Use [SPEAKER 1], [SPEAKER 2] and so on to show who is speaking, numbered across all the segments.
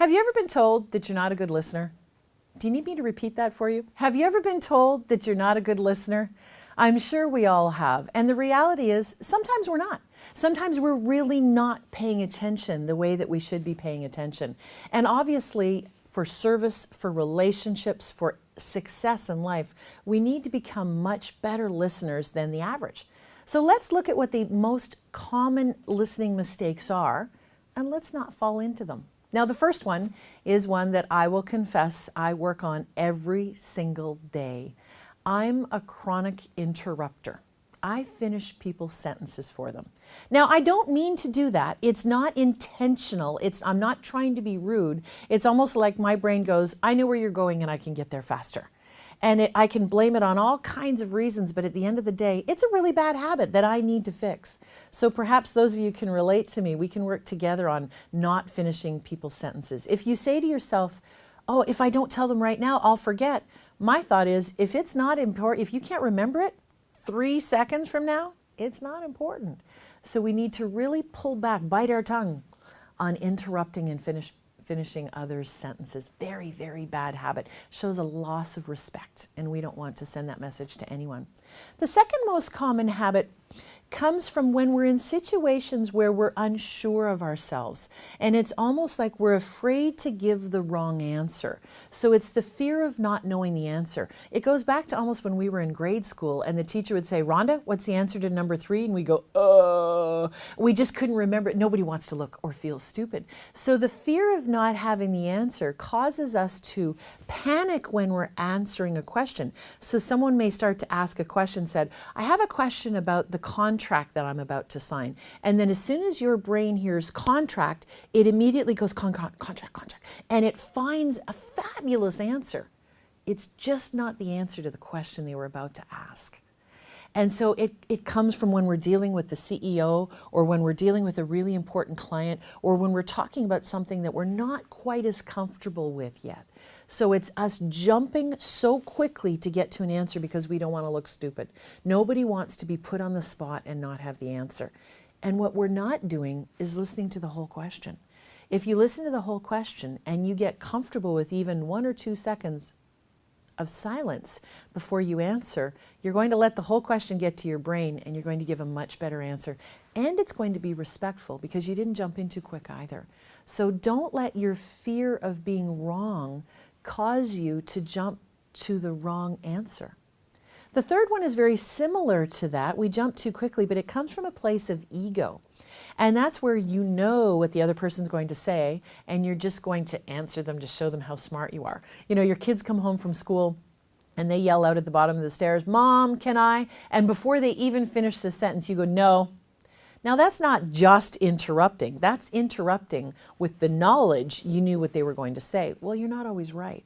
[SPEAKER 1] Have you ever been told that you're not a good listener? Do you need me to repeat that for you? Have you ever been told that you're not a good listener? I'm sure we all have. And the reality is sometimes we're not. Sometimes we're really not paying attention the way that we should be paying attention. And obviously, for service, for relationships, for success in life, we need to become much better listeners than the average. So let's look at what the most common listening mistakes are, and let's not fall into them. Now, the first one is one that I will confess I work on every single day. I'm a chronic interrupter. I finish people's sentences for them. Now, I don't mean to do that. It's not intentional. I'm not trying to be rude. It's almost like my brain goes, I know where you're going and I can get there faster. And I can blame it on all kinds of reasons, but at the end of the day, it's a really bad habit that I need to fix. So perhaps those of you can relate to me. We can work together on not finishing people's sentences. If you say to yourself, oh, if I don't tell them right now, I'll forget. My thought is, if it's not important, if you can't remember it 3 seconds from now, it's not important. So we need to really pull back, bite our tongue on interrupting and finishing others' sentences. Very, very bad habit. Shows a loss of respect, and we don't want to send that message to anyone. The second most common habit comes from when we're in situations where we're unsure of ourselves, and it's almost like we're afraid to give the wrong answer. So it's the fear of not knowing the answer. It goes back to almost when we were in grade school and the teacher would say, Rhonda, what's the answer to number 3? And we go, we just couldn't remember it. Nobody wants to look or feel stupid. So the fear of not having the answer causes us to panic when we're answering a question. So someone may start to ask a question, said, I have a question about the contract that I'm about to sign. And then as soon as your brain hears contract, it immediately goes contract. And it finds a fabulous answer. It's just not the answer to the question they were about to ask. And so it comes from when we're dealing with the CEO, or when we're dealing with a really important client, or when we're talking about something that we're not quite as comfortable with yet. So it's us jumping so quickly to get to an answer because we don't want to look stupid. Nobody wants to be put on the spot and not have the answer. And what we're not doing is listening to the whole question. If you listen to the whole question and you get comfortable with even 1 or 2 seconds of silence before you answer, you're going to let the whole question get to your brain and you're going to give a much better answer. And it's going to be respectful because you didn't jump in too quick either. So don't let your fear of being wrong cause you to jump to the wrong answer. The third one is very similar to that. We jump too quickly, but it comes from a place of ego. And that's where you know what the other person's going to say, and you're just going to answer them to show them how smart you are. You know, your kids come home from school and they yell out at the bottom of the stairs, Mom, can I? And before they even finish the sentence, you go, no. Now that's not just interrupting. That's interrupting with the knowledge you knew what they were going to say. Well, you're not always right?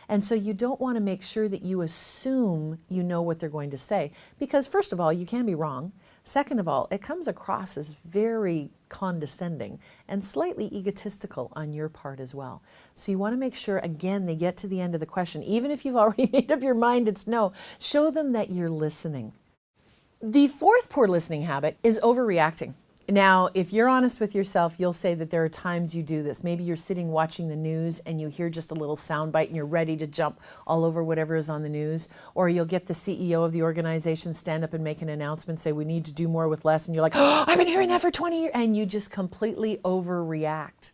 [SPEAKER 1] And so you don't want to make sure that you assume you know what they're going to say. Because first of all, you can be wrong. Second of all, it comes across as very condescending and slightly egotistical on your part as well. So you want to make sure, again, they get to the end of the question. Even if you've already made up your mind it's no, show them that you're listening. The fourth poor listening habit is overreacting. Now, if you're honest with yourself, you'll say that there are times you do this. Maybe you're sitting watching the news and you hear just a little soundbite and you're ready to jump all over whatever is on the news. Or you'll get the CEO of the organization stand up and make an announcement, say we need to do more with less. And you're like, oh, I've been hearing that for 20 years. And you just completely overreact.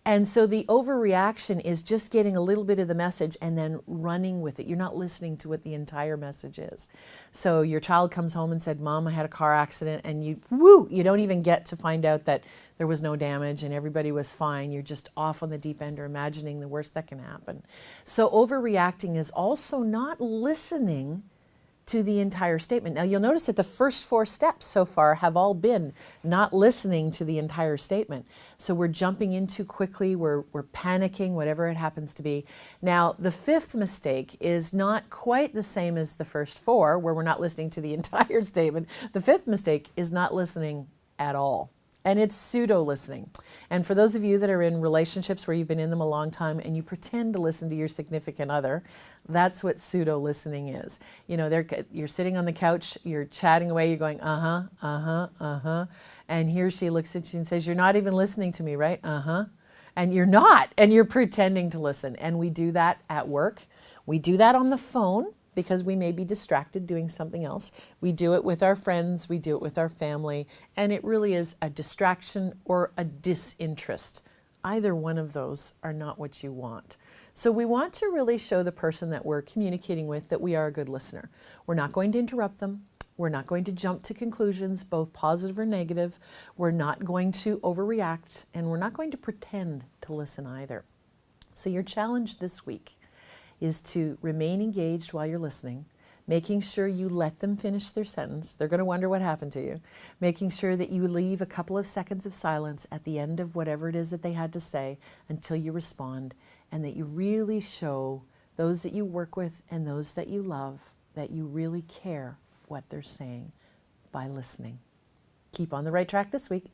[SPEAKER 1] And so the overreaction is just getting a little bit of the message and then running with it. You're not listening to what the entire message is. So your child comes home and said, Mom, I had a car accident, and you don't even get to find out that there was no damage and everybody was fine. You're just off on the deep end or imagining the worst that can happen. So overreacting is also not listening to the entire statement. Now you'll notice that the first 4 steps so far have all been not listening to the entire statement. So we're jumping in too quickly, we're panicking, whatever it happens to be. Now the 5th mistake is not quite the same as the first 4, where we're not listening to the entire statement. The 5th mistake is not listening at all. And it's pseudo-listening. And for those of you that are in relationships where you've been in them a long time and you pretend to listen to your significant other, that's what pseudo-listening is. You know, you're sitting on the couch, you're chatting away, you're going, and he or she looks at you and says, you're not even listening to me, right? and you're not, and you're pretending to listen. And we do that at work. We do that on the phone because we may be distracted doing something else. We do it with our friends, we do it with our family, and it really is a distraction or a disinterest. Either one of those are not what you want. So we want to really show the person that we're communicating with that we are a good listener. We're not going to interrupt them. We're not going to jump to conclusions, both positive or negative. We're not going to overreact, and we're not going to pretend to listen either. So your challenge this week is to remain engaged while you're listening, making sure you let them finish their sentence. They're going to wonder what happened to you. Making sure that you leave a couple of seconds of silence at the end of whatever it is that they had to say until you respond, and that you really show those that you work with and those that you love that you really care what they're saying by listening. Keep on the right track this week.